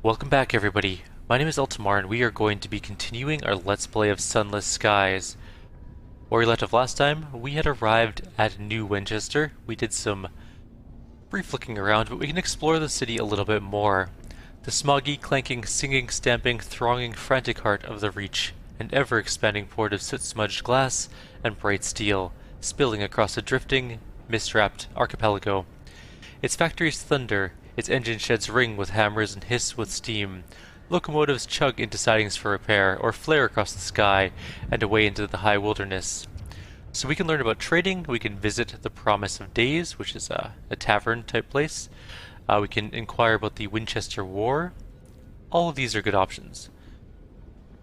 Welcome back everybody. My name is Eltimar and we are going to be continuing our Let's Play of Sunless Skies. Where we left off last time, we had arrived at New Winchester. We did some brief looking around, but we can explore the city a little bit more. The smoggy, clanking, singing, stamping, thronging, frantic heart of the Reach, an ever-expanding port of soot-smudged glass and bright steel, spilling across a drifting, mist-wrapped archipelago. Its factories thunder, its engine sheds ring with hammers and hiss with steam. Locomotives chug into sidings for repair, or flare across the sky and away into the high wilderness. So we can learn about trading, we can visit the Promise of Days, which is a tavern type place. We can inquire about the Winchester War. All of these are good options.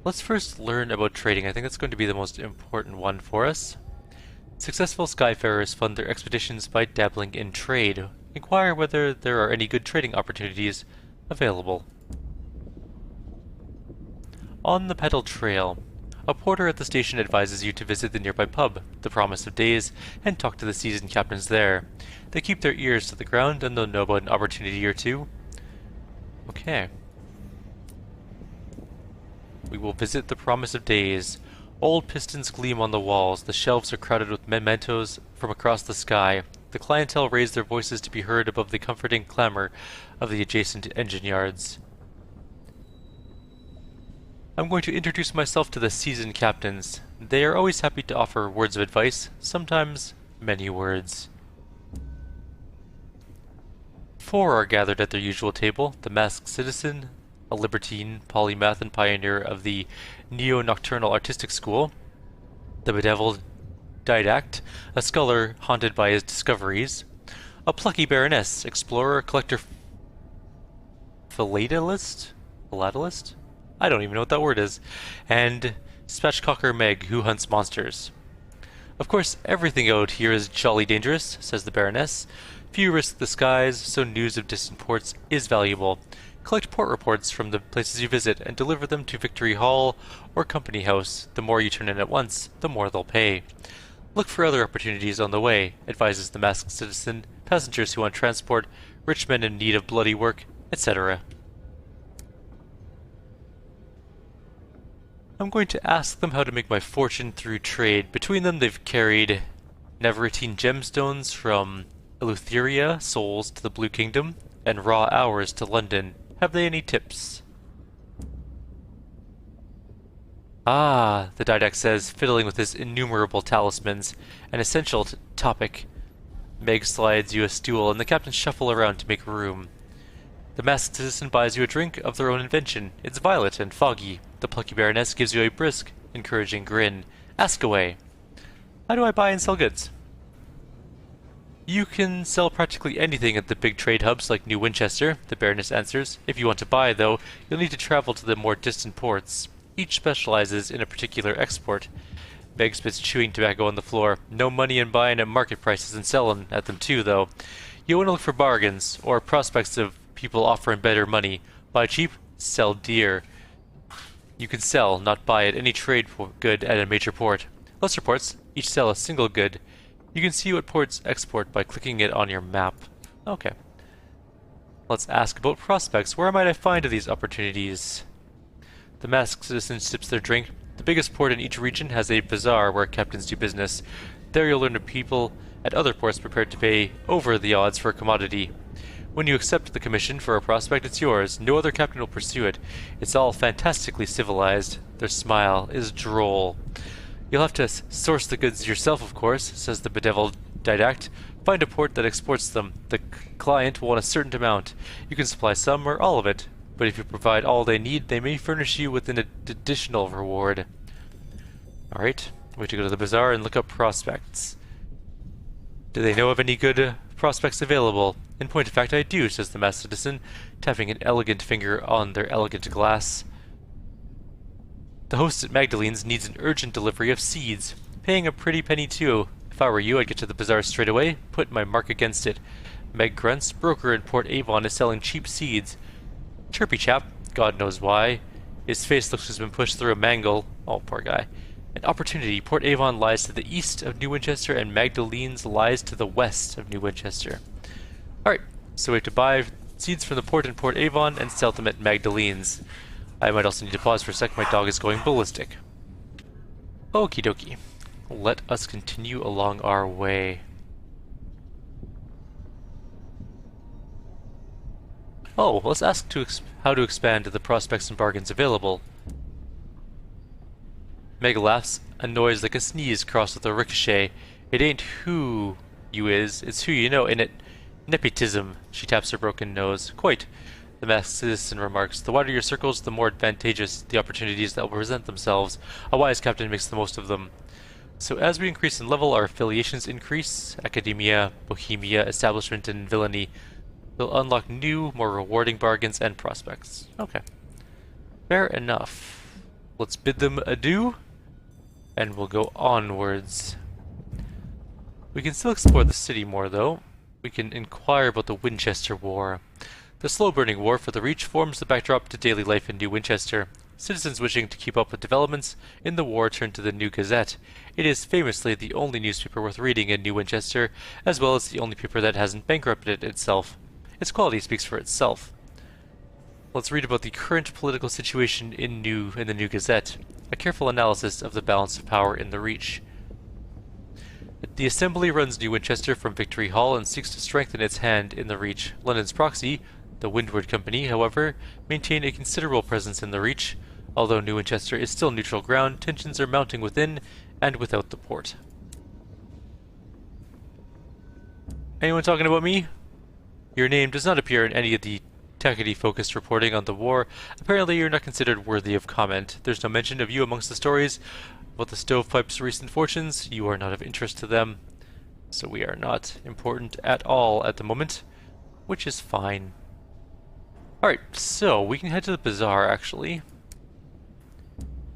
Let's first learn about trading. I think that's going to be the most important one for us. Successful skyfarers fund their expeditions by dabbling in trade. Inquire whether there are any good trading opportunities available. On the Pedal Trail, a porter at the station advises you to visit the nearby pub, the Promise of Days, and talk to the seasoned captains there. They keep their ears to the ground and they'll know about an opportunity or two. Okay. We will visit the Promise of Days. Old pistons gleam on the walls, the shelves are crowded with mementos from across the sky. The clientele raise their voices to be heard above the comforting clamor of the adjacent engine yards. I'm going to introduce myself to the seasoned captains. They are always happy to offer words of advice, sometimes many words. Four are gathered at their usual table: the masked citizen, a libertine, polymath, and pioneer of the neo-nocturnal artistic school, the bedeviled didact, a scholar haunted by his discoveries, a plucky baroness, explorer, collector, philatelist? I don't even know what that word is, and spatchcocker Meg, who hunts monsters. Of course, everything out here is jolly dangerous, says the baroness. Few risk the skies, so news of distant ports is valuable. Collect port reports from the places you visit and deliver them to Victory Hall or Company House. The more you turn in at once, the more they'll pay. Look for other opportunities on the way, advises the masked citizen, passengers who want transport, rich men in need of bloody work, etc. I'm going to ask them how to make my fortune through trade. Between them they've carried Nevertine gemstones from Eleutheria souls to the Blue Kingdom, and raw hours to London. Have they any tips? Ah, the didact says, fiddling with his innumerable talismans. An essential topic. Meg slides you a stool, and the captains shuffle around to make room. The masked citizen buys you a drink of their own invention. It's violet and foggy. The plucky baroness gives you a brisk, encouraging grin. Ask away. How do I buy and sell goods? You can sell practically anything at the big trade hubs like New Winchester, the baroness answers. If you want to buy, though, you'll need to travel to the more distant ports. Each specializes in a particular export. Meg spits chewing tobacco on the floor. No money in buying at market prices and selling at them too, though. You want to look for bargains, or prospects of people offering better money. Buy cheap, sell dear. You can sell, not buy, at any trade good at a major port. Lesser ports each sell a single good. You can see what ports export by clicking it on your map. Okay. Let's ask about prospects. Where might I find these opportunities? The masked citizen sips their drink. The biggest port in each region has a bazaar where captains do business. There you'll learn of people at other ports prepared to pay over the odds for a commodity. When you accept the commission for a prospect, it's yours. No other captain will pursue it. It's all fantastically civilized. Their smile is droll. You'll have to source the goods yourself, of course, says the bedeviled didact. Find a port that exports them. The client will want a certain amount. You can supply some or all of it, but if you provide all they need, they may furnish you with an additional reward. Alright, we have to go to the bazaar and look up prospects. Do they know of any good prospects available? In point of fact, I do, says the masked citizen, tapping an elegant finger on their elegant glass. The host at Magdalene's needs an urgent delivery of seeds. Paying a pretty penny too. If I were you, I'd get to the bazaar straight away, put my mark against it. Meg grunts. Broker in Port Avon is selling cheap seeds. Chirpy chap, God knows why. His face looks as been pushed through a mangle. Oh, poor guy. An opportunity. Port Avon lies to the east of New Winchester, and Magdalene's lies to the west of New Winchester. Alright, so we have to buy Seeds from the port in Port Avon, and sell them at Magdalene's. I might also need to pause for a sec, my dog is going ballistic. Okie dokie. Let us continue along our way. Oh, let's ask how to expand the prospects and bargains available. Meg laughs, a noise like a sneeze crossed with a ricochet. It ain't who you is, it's who you know, innit? Nepotism. She taps her broken nose. Quite. The masked citizen remarks, the wider your circles, the more advantageous the opportunities that will present themselves. A wise captain makes the most of them. So as we increase in level, our affiliations increase. Academia, Bohemia, Establishment, and Villainy will unlock new, more rewarding bargains and prospects. Okay. Fair enough. Let's bid them adieu, and we'll go onwards. We can still explore the city more, though. We can inquire about the Winchester War. The slow-burning war for the Reach forms the backdrop to daily life in New Winchester. Citizens wishing to keep up with developments in the war turn to the New Gazette. It is famously the only newspaper worth reading in New Winchester, as well as the only paper that hasn't bankrupted itself. Its quality speaks for itself. Let's read about the current political situation in the New Gazette, a careful analysis of the balance of power in the Reach. The Assembly runs New Winchester from Victory Hall and seeks to strengthen its hand in the Reach. London's proxy, the Windward Company, however, maintain a considerable presence in the Reach. Although New Winchester is still neutral ground, tensions are mounting within and without the port. Anyone talking about me? Your name does not appear in any of the Takati-focused reporting on the war. Apparently you're not considered worthy of comment. There's no mention of you amongst the stories about the Stovepipe's recent fortunes. You are not of interest to them, so we are not important at all at the moment, which is fine. Alright, so we can head to the bazaar, actually.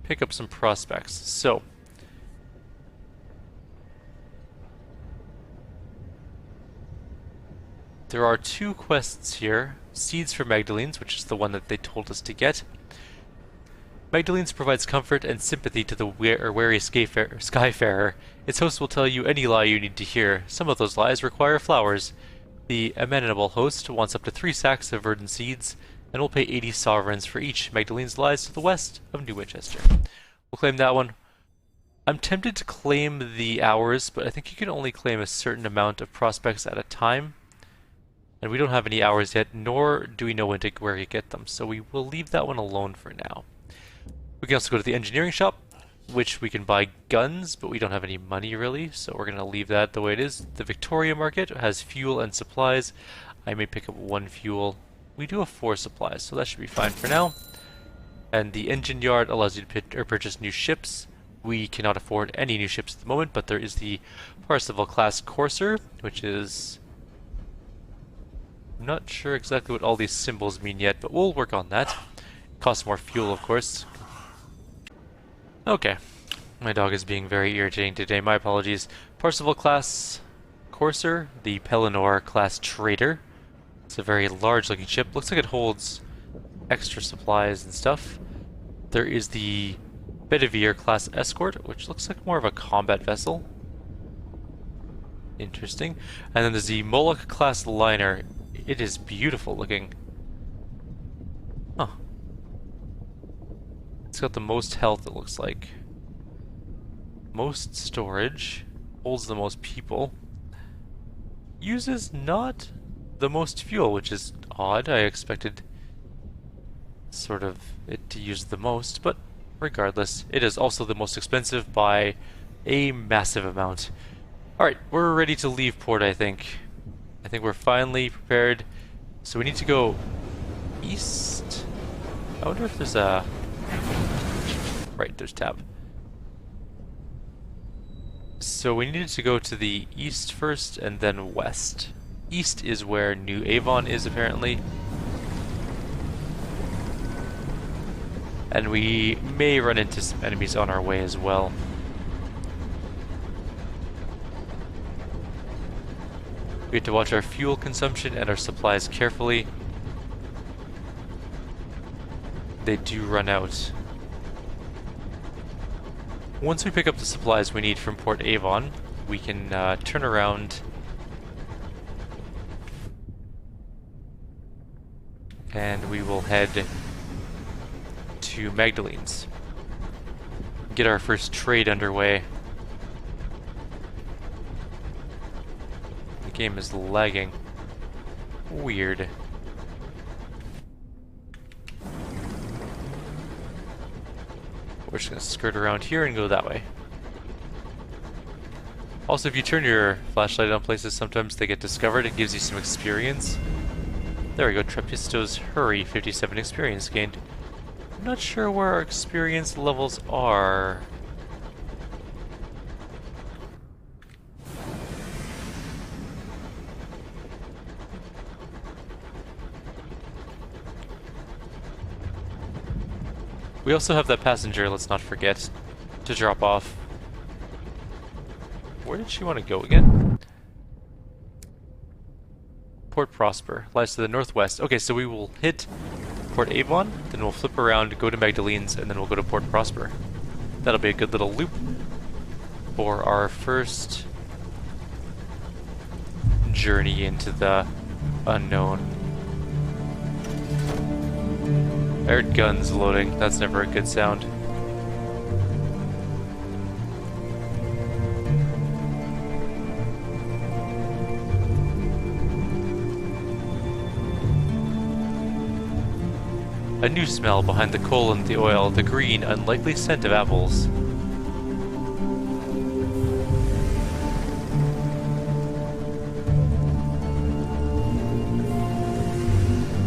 Pick up some prospects. So, there are two quests here. Seeds for Magdalene's, which is the one that they told us to get. Magdalene's provides comfort and sympathy to the wary skyfarer. Its host will tell you any lie you need to hear. Some of those lies require flowers. The amenable host wants up to 3 sacks of verdant seeds, and will pay 80 sovereigns for each. Magdalene's lies to the west of New Winchester. We'll claim that one. I'm tempted to claim the hours, but I think you can only claim a certain amount of prospects at a time. And we don't have any hours yet, nor do we know where to get them, so we will leave that one alone for now. We can also go to the engineering shop, which we can buy guns, but we don't have any money really, so we're going to leave that the way it is. The Victoria Market has fuel and supplies. I may pick up 1 fuel. We do have 4 supplies, so that should be fine for now. And the engine yard allows you to purchase new ships. We cannot afford any new ships at the moment, but there is the Parseval class courser, which is... I'm not sure exactly what all these symbols mean yet, but we'll work on that. Costs more fuel, of course. Okay. My dog is being very irritating today, my apologies. Parseval class courser, the Pellinor class trader. It's a very large looking ship. Looks like it holds extra supplies and stuff. There is the Bedivere class escort, which looks like more of a combat vessel. Interesting. And then there's the Moloch class liner. It is beautiful looking. Huh. It's got the most health, it looks like. Most storage. Holds the most people. Uses not the most fuel, which is odd. I expected sort of it to use the most, but regardless, it is also the most expensive by a massive amount. Alright, we're ready to leave port, I think. I think we're finally prepared. So we need to go east. I wonder if there's a... Right, there's tab. So we needed to go to the east first and then west. East is where New Avon is, apparently. And we may run into some enemies on our way as well. We have to watch our fuel consumption and our supplies carefully. They do run out. Once we pick up the supplies we need from Port Avon, we can turn around And we will head to Magdalene's. Get our first trade underway. The game is lagging. Weird. We're just gonna skirt around here and go that way. Also, if you turn your flashlight on places, sometimes they get discovered. It gives you some experience. There we go, Trappisto's Hurry, 57 experience gained. I'm not sure where our experience levels are. We also have that passenger, let's not forget, to drop off. Where did she want to go again? Port Prosper lies to the northwest. Okay, so we will hit Port Avon, then we'll flip around, go to Magdalene's, and then we'll go to Port Prosper. That'll be a good little loop for our first journey into the unknown. I heard guns loading. That's never a good sound. A new smell behind the coal and the oil, the green, unlikely scent of apples.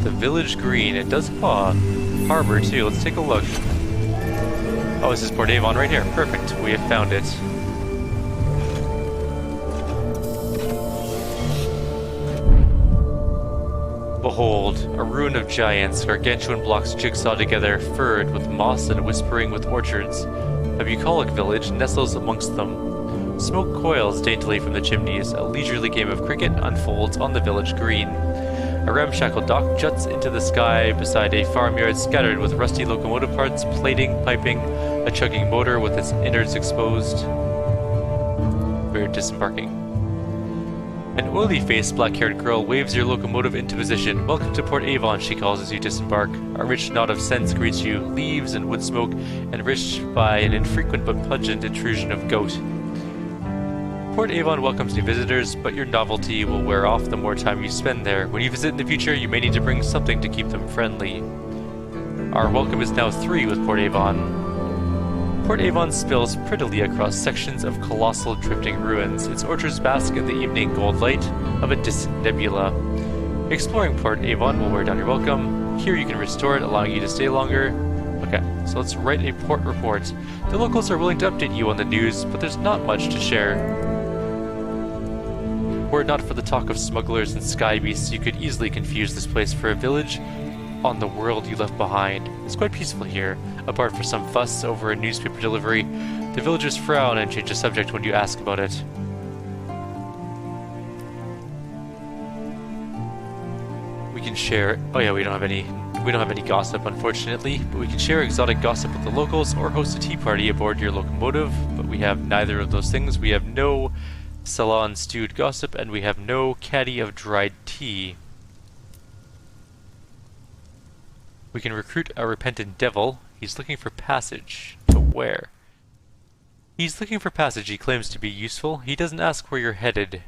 The village green, it does have a harbor too, let's take a look. Oh, this is Port Avon right here, perfect, we have found it. Behold, a ruin of giants, gargantuan blocks jigsaw together, furred with moss and whispering with orchards. A bucolic village nestles amongst them. Smoke coils daintily from the chimneys. A leisurely game of cricket unfolds on the village green. A ramshackle dock juts into the sky beside a farmyard scattered with rusty locomotive parts, plating, piping, a chugging motor with its innards exposed. We're disembarking. An oily-faced, black-haired girl waves your locomotive into position. Welcome to Port Avon, she calls as you disembark. A rich nod of scents greets you, leaves and wood smoke, enriched by an infrequent but pungent intrusion of goat. Port Avon welcomes new visitors, but your novelty will wear off the more time you spend there. When you visit in the future, you may need to bring something to keep them friendly. Our welcome is now 3 with Port Avon. Port Avon spills prettily across sections of colossal drifting ruins. Its orchards bask in the evening gold light of a distant nebula. Exploring Port Avon will wear down your welcome. Here you can restore it, allowing you to stay longer. Okay, so let's write a port report. The locals are willing to update you on the news, but there's not much to share. Were it not for the talk of smugglers and sky beasts, you could easily confuse this place for a village on the world you left behind. It's quite peaceful here, apart from some fuss over a newspaper delivery. The villagers frown and change the subject when you ask about it. We can share. Oh yeah, we don't have any gossip, unfortunately, but we can share exotic gossip with the locals or host a tea party aboard your locomotive. But we have neither of those things. We have no salon stewed gossip, and we have no caddy of dried tea. We can recruit a repentant devil. He's looking for passage. To where? He's looking for passage. He claims to be useful. He doesn't ask where you're headed.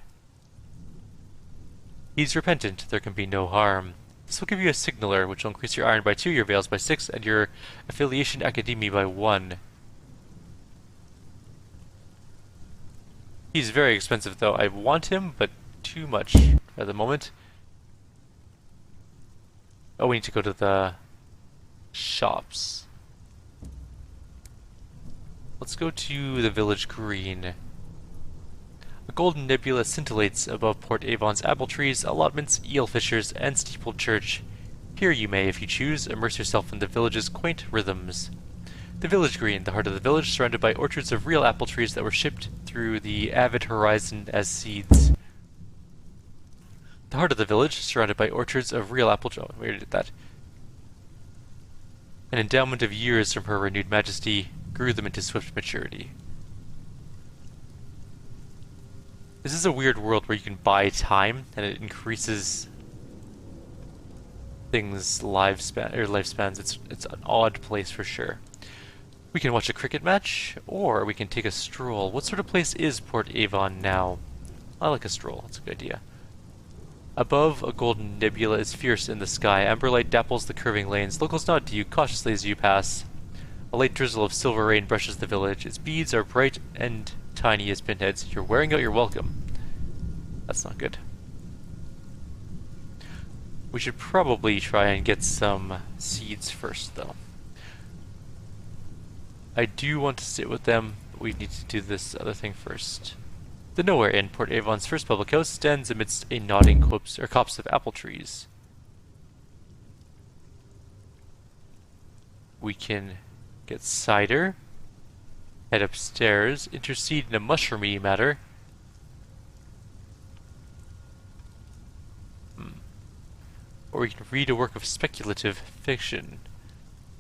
He's repentant. There can be no harm. This will give you a signaler, which will increase your iron by 2, your veils by 6, and your affiliation academy by 1. He's very expensive though. I want him, but too much at the moment. Oh, we need to go to the shops. Let's go to the village green. A golden nebula scintillates above Port Avon's apple trees, allotments, eel fishers, and steepled church. Here you may, if you choose, immerse yourself in the village's quaint rhythms. The village green, the heart of the village, surrounded by orchards of real apple trees that were shipped through the avid horizon as seeds. The heart of the village, surrounded by orchards of real apple trees. Oh, we already did that. An endowment of years from her renewed majesty grew them into swift maturity. This is a weird world where you can buy time, and it increases things' lifespans. It's an odd place for sure. We can watch a cricket match, or we can take a stroll. What sort of place is Port Avon now? I like a stroll. That's a good idea. Above, a golden nebula is fierce in the sky. Amber light dapples the curving lanes. Locals nod to you cautiously as you pass. A light drizzle of silver rain brushes the village. Its beads are bright and tiny as pinheads. You're wearing out your welcome. That's not good. We should probably try and get some seeds first, though. I do want to sit with them, but we need to do this other thing first. The Nowhere Inn, Port Avon's first public house, stands amidst a nodding copse of apple trees. We can get cider, head upstairs, intercede in a mushroomy matter. Or we can read a work of speculative fiction.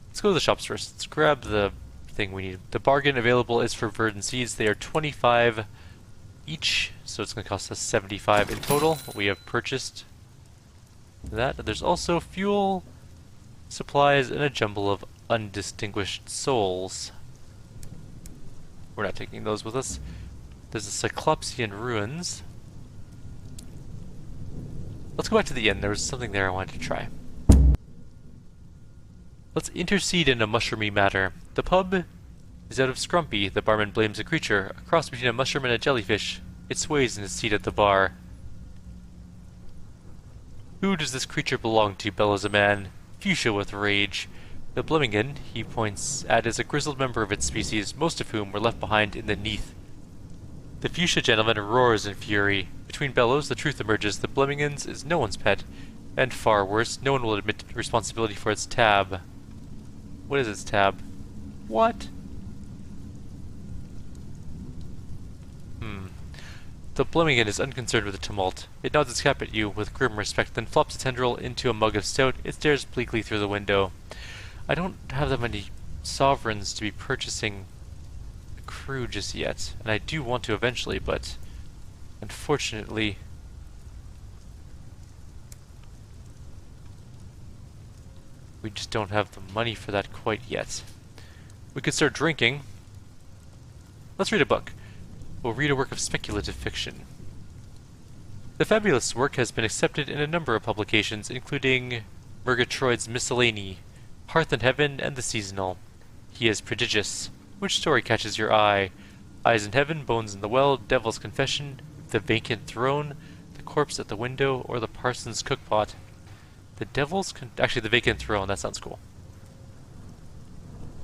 Let's go to the shops first. Let's grab the thing we need. The bargain available is for verdant seeds. They are 25 each, so it's going to cost us 75 in total. We have purchased that. There's also fuel, supplies, and a jumble of undistinguished souls. We're not taking those with us. There's the Cyclopsian ruins. Let's go back to the inn. There was something there I wanted to try. Let's intercede in a mushroomy matter. The pub is out of scrumpy. The barman blames a creature, a cross between a mushroom and a jellyfish. It sways in its seat at the bar. Who does this creature belong to? Bellows a man, fuchsia with rage. The Blemmingen, he points at, is a grizzled member of its species, most of whom were left behind in the Neath. The fuchsia gentleman roars in fury. Between bellows, the truth emerges. The Blemmingens is no one's pet, and far worse, no one will admit responsibility for its tab. What is its tab? What? The Blemmingen is unconcerned with the tumult. It nods its cap at you with grim respect, then flops its tendril into a mug of stout. It stares bleakly through the window. I don't have that many sovereigns to be purchasing a crew just yet, and I do want to eventually, but unfortunately we just don't have the money for that quite yet. We could start drinking. Let's read a book. We'll read a work of speculative fiction. The fabulous work has been accepted in a number of publications, including Murgatroyd's Miscellany, Hearth and Heaven, and The Seasonal. He is prodigious. Which story catches your eye? Eyes in Heaven, Bones in the Well, Devil's Confession, The Vacant Throne, The Corpse at the Window, or The Parson's Cookpot? Actually, The Vacant Throne, that sounds cool.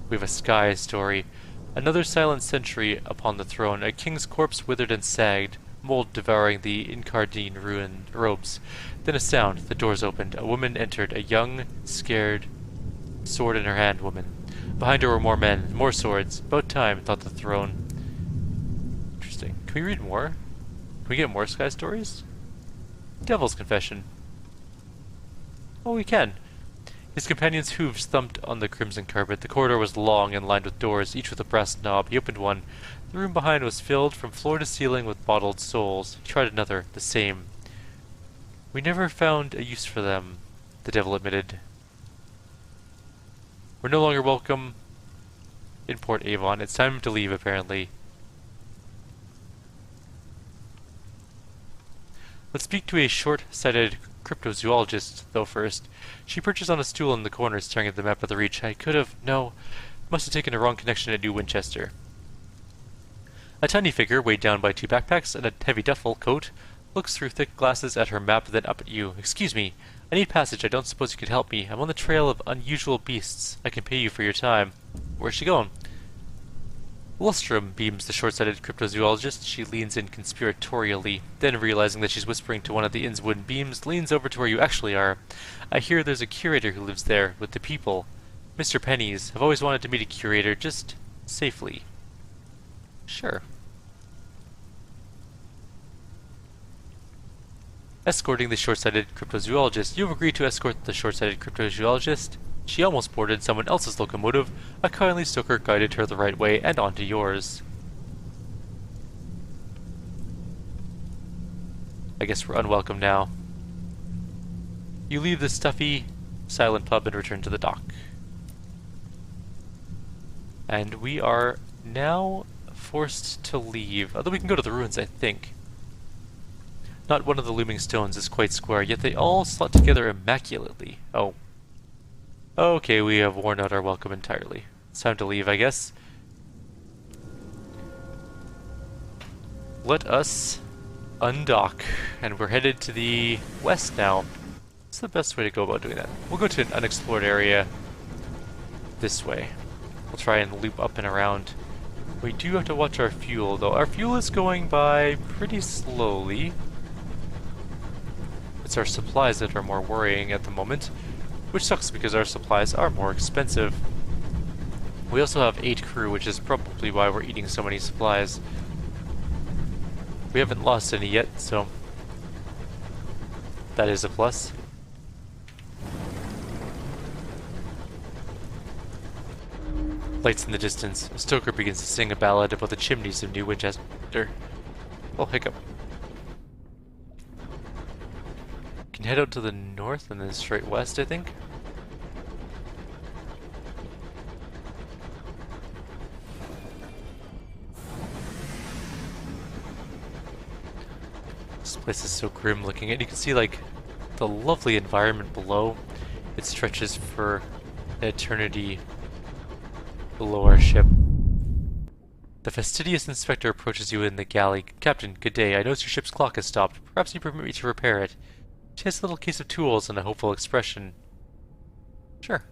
We have a sky story. Another silent century upon the throne, a king's corpse withered and sagged, mold devouring the Incardine ruined robes. Then a sound, the doors opened, a woman entered, a young, scared, sword in her hand woman. Behind her were more men, more swords. About time, thought the throne. Interesting. Can we read more? Can we get more sky stories? Devil's Confession. Oh, we can. His companion's hooves thumped on the crimson carpet. The corridor was long and lined with doors, each with a brass knob. He opened one. The room behind was filled from floor to ceiling with bottled souls. He tried another, the same. We never found a use for them, the devil admitted. We're no longer welcome in Port Avon. It's time to leave, apparently. Let's speak to a short-sighted cryptozoologist, though, first. She perches on a stool in the corner, staring at the map of the Reach. No. Must have taken a wrong connection at New Winchester. A tiny figure, weighed down by 2 backpacks and a heavy duffel coat, looks through thick glasses at her map, then up at you. Excuse me. I need passage. I don't suppose you could help me. I'm on the trail of unusual beasts. I can pay you for your time. Where's she going? Lustrum, beams the short-sighted cryptozoologist. She leans in conspiratorially, then realizing that she's whispering to one of the inn's wooden beams, leans over to where you actually are. I hear there's a curator who lives there, with the people. Mr. Pennies. I've always wanted to meet a curator, just safely. Sure. Escorting the short-sighted cryptozoologist. You've agreed to escort the short-sighted cryptozoologist. She almost boarded someone else's locomotive. A kindly stoker guided her the right way and onto yours. I guess we're unwelcome now. You leave the stuffy silent pub and return to the dock. And we are now forced to leave, although we can go to the ruins, I think. Not one of the looming stones is quite square, yet they all slot together immaculately. Oh. Okay, we have worn out our welcome entirely. It's time to leave, I guess. Let us undock, and we're headed to the west now. What's the best way to go about doing that? We'll go to an unexplored area this way. We'll try and loop up and around. We do have to watch our fuel, though. Our fuel is going by pretty slowly. It's our supplies that are more worrying at the moment, which sucks because our supplies are more expensive. We also have 8 crew, which is probably why we're eating so many supplies. We haven't lost any yet, so that is a plus. Lights in the distance. A stoker begins to sing a ballad about the chimneys of New Winchester. Oh, hiccup. Can head out to the north and then straight west, I think. This place is so grim looking, and you can see like the lovely environment below. It stretches for an eternity below our ship. The fastidious inspector approaches you in the galley. Captain, good day. I notice your ship's clock has stopped. Perhaps you permit me to repair it. She has a little case of tools and a hopeful expression. Sure.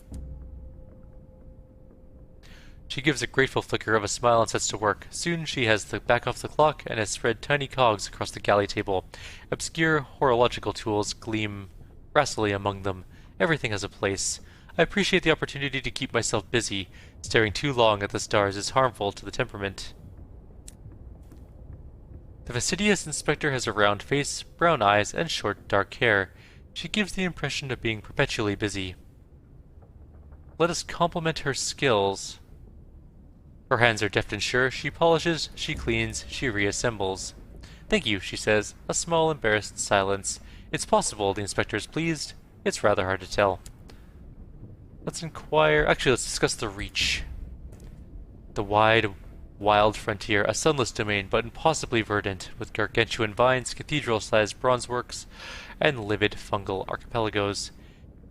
She gives a grateful flicker of a smile and sets to work. Soon she has the back off the clock and has spread tiny cogs across the galley table. Obscure horological tools gleam brassily among them. Everything has a place. I appreciate the opportunity to keep myself busy. Staring too long at the stars is harmful to the temperament. The fastidious inspector has a round face, brown eyes, and short, dark hair. She gives the impression of being perpetually busy. Let us compliment her skills. Her hands are deft and sure. She polishes, she cleans, she reassembles. Thank you, she says. A small, embarrassed silence. It's possible the inspector is pleased. It's rather hard to tell. Let's inquire. Actually, let's discuss the Reach. The wide, wild frontier, a sunless domain, but impossibly verdant, with gargantuan vines, cathedral-sized bronzeworks, and livid fungal archipelagos.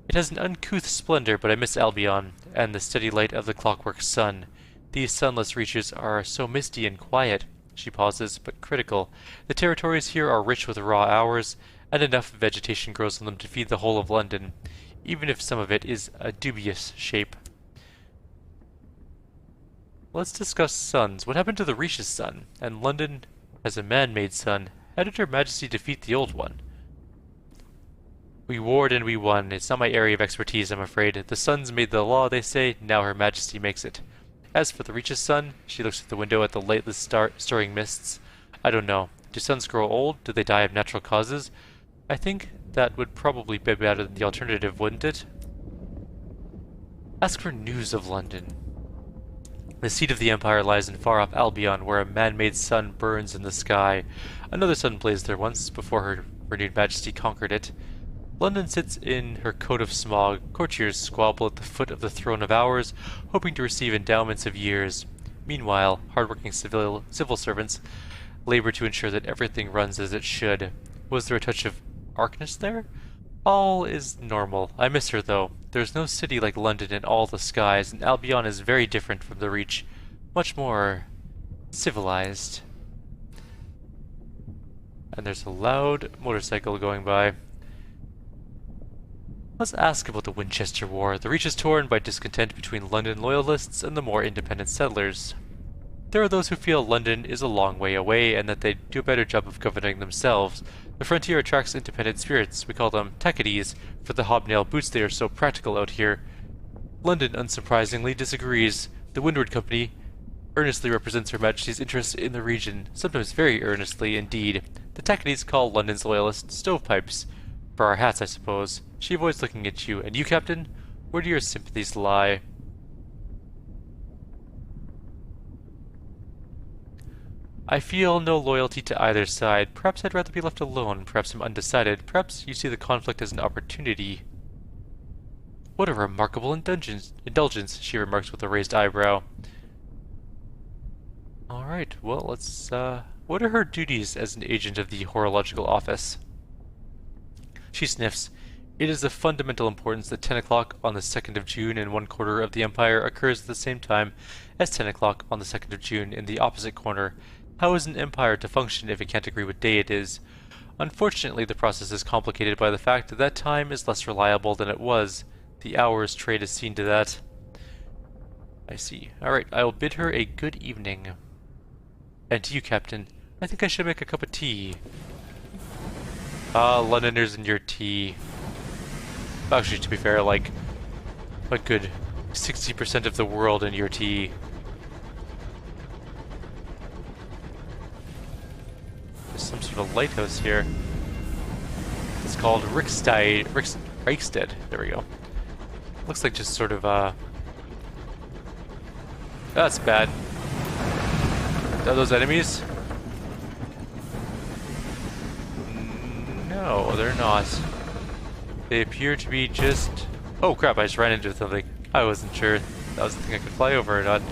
It has an uncouth splendor, but I miss Albion, and the steady light of the clockwork sun. These sunless reaches are so misty and quiet. She pauses, but critical. The territories here are rich with raw hours, and enough vegetation grows on them to feed the whole of London, even if some of it is a dubious shape. Let's discuss suns. What happened to the Reach's sun? And London has a man-made sun. How did Her Majesty defeat the old one? We warred and we won. It's not my area of expertise, I'm afraid. The suns made the law, they say. Now Her Majesty makes it. As for the Reach's sun, she looks at the window at the lightless stirring mists. I don't know. Do suns grow old? Do they die of natural causes? I think that would probably be better than the alternative, wouldn't it? Ask for news of London. The seat of the Empire lies in far-off Albion, where a man-made sun burns in the sky. Another sun blazed there once, before Her renewed Majesty conquered it. London sits in her coat of smog. Courtiers squabble at the foot of the throne of hours, hoping to receive endowments of years. Meanwhile, hard-working civil servants labor to ensure that everything runs as it should. Was there a touch of arcness there? All is normal. I miss her, though. There's no city like London in all the skies, and Albion is very different from the Reach. Much more civilized. And there's a loud motorcycle going by. Let's ask about the Winchester War. The Reach is torn by discontent between London loyalists and the more independent settlers. There are those who feel London is a long way away and that they do a better job of governing themselves. The frontier attracts independent spirits. We call them Tackadies for the hobnail boots they are so practical out here. London, unsurprisingly, disagrees. The Windward Company earnestly represents Her Majesty's interests in the region, sometimes very earnestly indeed. The Tackadies call London's loyalists stovepipes. For our hats, I suppose. She avoids looking at you. And you, Captain? Where do your sympathies lie? I feel no loyalty to either side. Perhaps I'd rather be left alone. Perhaps I'm undecided. Perhaps you see the conflict as an opportunity. What a remarkable indulgence, she remarks with a raised eyebrow. Alright, well, let's, what are her duties as an agent of the horological office? She sniffs. It is of fundamental importance that 10 o'clock on the 2nd of June in one quarter of the Empire occurs at the same time as 10 o'clock on the 2nd of June in the opposite corner. How is an empire to function if it can't agree what day it is? Unfortunately, the process is complicated by the fact that time is less reliable than it was. The hours trade is seen to that. I see. Alright, I will bid her a good evening. And to you, Captain. I think I should make a cup of tea. Ah, Londoners and your tea. Actually, to be fair, like a good 60% of the world in your tea. There's some sort of lighthouse here. It's called Reichstead. There we go. Looks like just sort of, that's bad. Are those enemies? No, they're not. They appear to be just... Oh crap, I just ran into something. I wasn't sure if that was the thing I could fly over or not.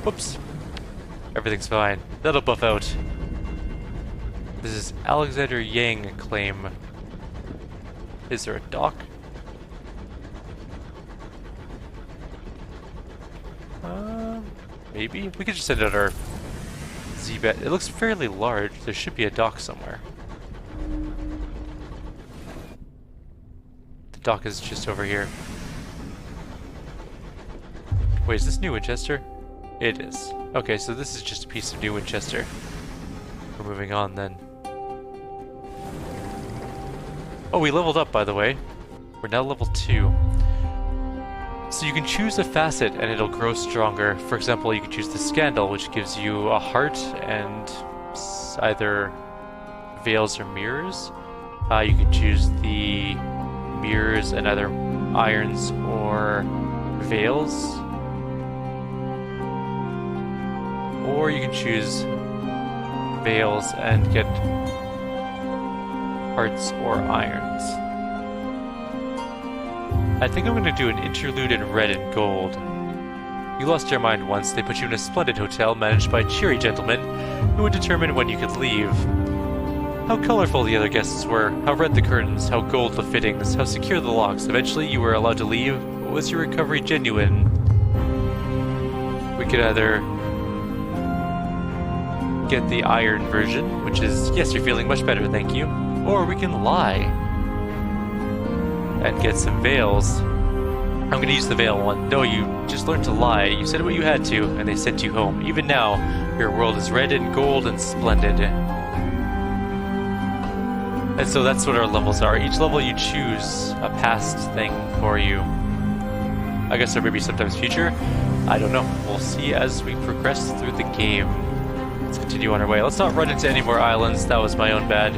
Whoops. Everything's fine. That'll buff out. This is Alexander Yang claim. Is there a dock? Maybe? We could just send out our Z-Bet. It looks fairly large. There should be a dock somewhere. The dock is just over here. Wait, is this New Winchester? It is. Okay, so this is just a piece of New Winchester. We're moving on then. Oh, we leveled up, by the way. We're now level 2. So you can choose a facet and it'll grow stronger. For example, you can choose the Scandal, which gives you a heart and either veils or mirrors. You can choose the mirrors and either irons or veils. Or you can choose veils and get hearts or irons. I think I'm going to do an interlude in red and gold. You lost your mind once. They put you in a splendid hotel managed by cheery gentlemen who would determine when you could leave. How colorful the other guests were, how red the curtains, how gold the fittings, how secure the locks. Eventually you were allowed to leave. Was your recovery genuine? We could either get the iron version, which is, yes, you're feeling much better, thank you. Or we can lie and get some veils. I'm gonna use the veil one. No, you just learned to lie. You said what you had to, and they sent you home. Even now, your world is red and gold and splendid. And so that's what our levels are. Each level you choose a past thing for you. I guess there may be sometimes future. I don't know. We'll see as we progress through the game. Let's continue on our way. Let's not run into any more islands. That was my own bad.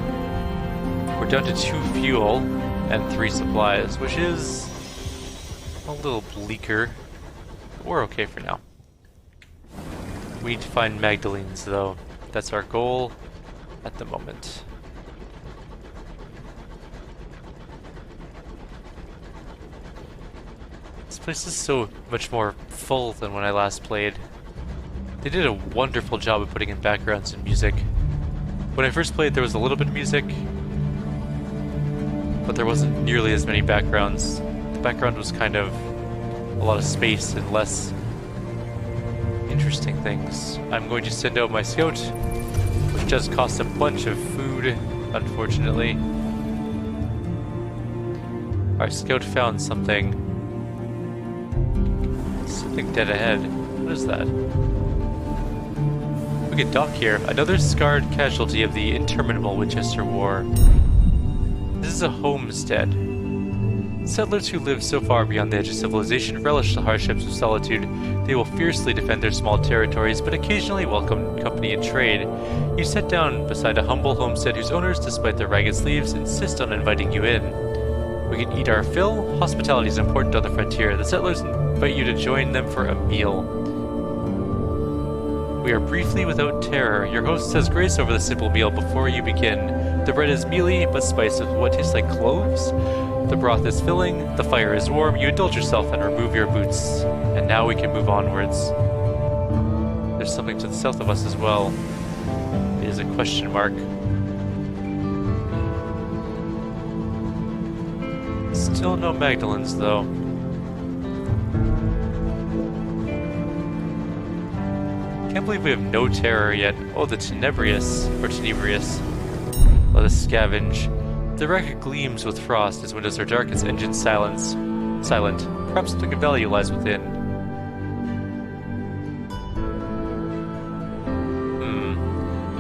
We're down to 2 fuel and 3 supplies, which is a little bleaker. But we're okay for now. We need to find Magdalene's, though. That's our goal at the moment. This place is so much more full than when I last played. They did a wonderful job of putting in backgrounds and music. When I first played, there was a little bit of music, but there wasn't nearly as many backgrounds. The background was kind of a lot of space and less interesting things. I'm going to send out my scout, which does cost a bunch of food, unfortunately. Our scout found something. Something dead ahead. What is that? We can dock here. Another scarred casualty of the interminable Winchester War. This is a homestead. Settlers who live so far beyond the edge of civilization relish the hardships of solitude. They will fiercely defend their small territories, but occasionally welcome company and trade. You sit down beside a humble homestead whose owners, despite their ragged sleeves, insist on inviting you in. We can eat our fill. Hospitality is important on the frontier. The settlers invite you to join them for a meal. We are briefly without terror. Your host says grace over the simple meal before you begin. The bread is mealy, but spiced with what tastes like cloves. The broth is filling, the fire is warm, you indulge yourself and remove your boots. And now we can move onwards. There's something to the south of us as well. It is a question mark. Still no Magdalens, though. Can't believe we have no terror yet. Oh, the Tenebrious, or Tenebrious. Let us scavenge. The wreck gleams with frost, its windows are dark, its engines silent. Perhaps something of value lies within.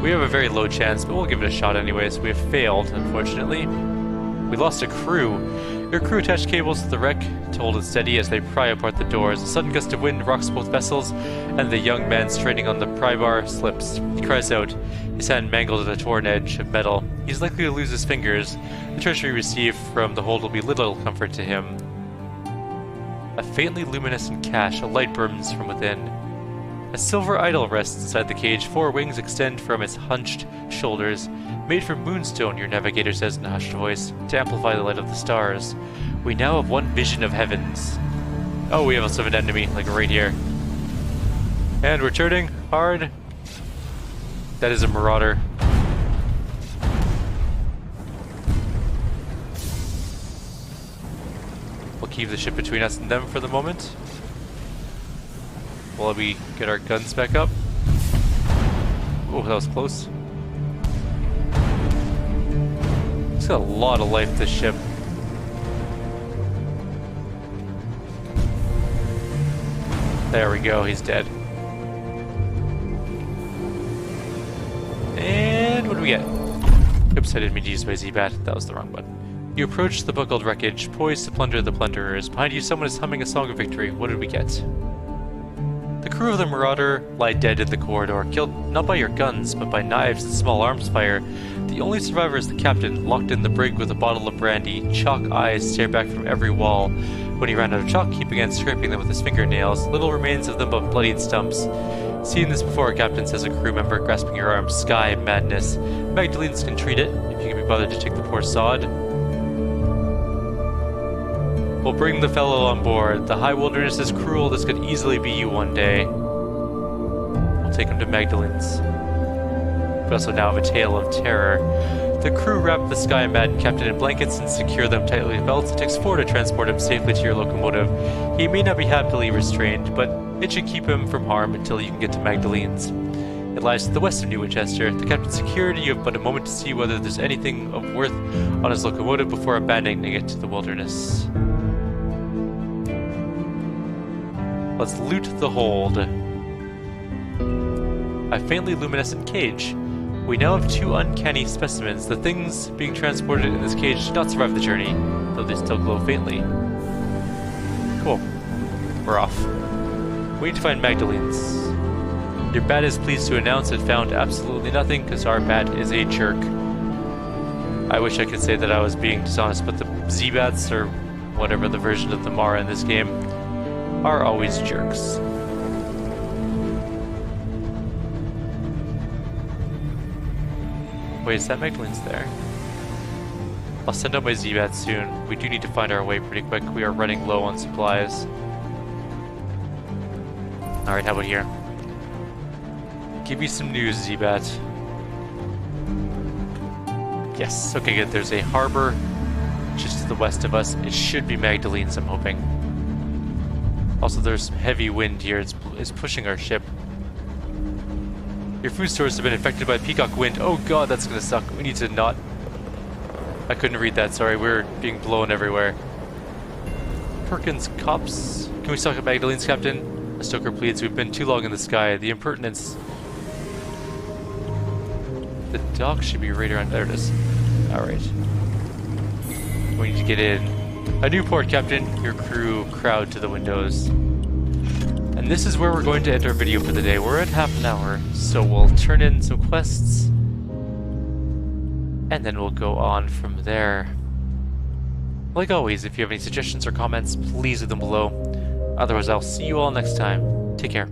We have a very low chance, but we'll give it a shot anyways. We have failed, unfortunately. We lost a crew. Your crew attached cables to the wreck to hold it steady as they pry apart the doors. A sudden gust of wind rocks both vessels, and the young man straining on the pry bar slips. He cries out, his hand mangled at a torn edge of metal. He's likely to lose his fingers. The treasure he received from the hold will be little comfort to him. A faintly luminescent cache, a light burns from within. A silver idol rests inside the cage. 4 wings extend from its hunched shoulders. Made from moonstone, your navigator says in a hushed voice, to amplify the light of the stars. We now have one vision of heavens. Oh, we also have an enemy, like right here. And we're turning hard. That is a marauder. We'll keep the ship between us and them for the moment. While we get our guns back up. Oh, that was close. It's got a lot of life, this ship. There we go, he's dead. And what do we get? Oops, I didn't mean to use my Z-Bat. That was the wrong button. You approach the buckled wreckage, poised to plunder the plunderers. Behind you, someone is humming a song of victory. What did we get? The crew of the Marauder lie dead in the corridor, killed not by your guns, but by knives and small arms fire. The only survivor is the captain, locked in the brig with a bottle of brandy. Chalk eyes stare back from every wall. When he ran out of chalk, he began scraping them with his fingernails. Little remains of them but bloodied stumps. Seen this before, Captain, says a crew member, grasping your arm. Sky madness. Magdalenes can treat it, if you can be bothered to take the poor sod. We'll bring the fellow on board. The high wilderness is cruel. This could easily be you one day. We'll take him to Magdalenes. We also now have a tale of terror. The crew wrap the sky-mad captain in blankets and secure them tightly with belts. It takes 4 to transport him safely to your locomotive. He may not be happily restrained, but it should keep him from harm until you can get to Magdalenes. It lies to the west of New Winchester. The captain's secured. You have but a moment to see whether there's anything of worth on his locomotive before abandoning it to the wilderness. Let's loot the hold. A faintly luminescent cage. We now have 2 uncanny specimens. The things being transported in this cage did not survive the journey, though they still glow faintly. Cool. We're off. We need to find Magdalenes. Your bat is pleased to announce it found absolutely nothing, because our bat is a jerk. I wish I could say that I was being dishonest, but the Z-Bats, or whatever the version of them are in this game, are always jerks. Wait, is that Magdalene's there? I'll send out my Z-Bat soon. We do need to find our way pretty quick. We are running low on supplies. Alright, how about here? Give me some news, Z-Bat. Yes, okay good. There's a harbor just to the west of us. It should be Magdalene's, I'm hoping. Also, there's some heavy wind here. It's pushing our ship. Your food stores have been infected by peacock wind. Oh god, that's gonna suck. We need to not... I couldn't read that, sorry. We're being blown everywhere. Perkins Cops. Can we stock at Magdalene's, Captain? A stoker pleads. We've been too long in the sky. The impertinence... The dock should be right around... There it is. Alright. We need to get in. A new port, Captain. Your crew crowd to the windows. And this is where we're going to end our video for the day. We're at half an hour, so we'll turn in some quests. And then we'll go on from there. Like always, if you have any suggestions or comments, please leave them below. Otherwise, I'll see you all next time. Take care.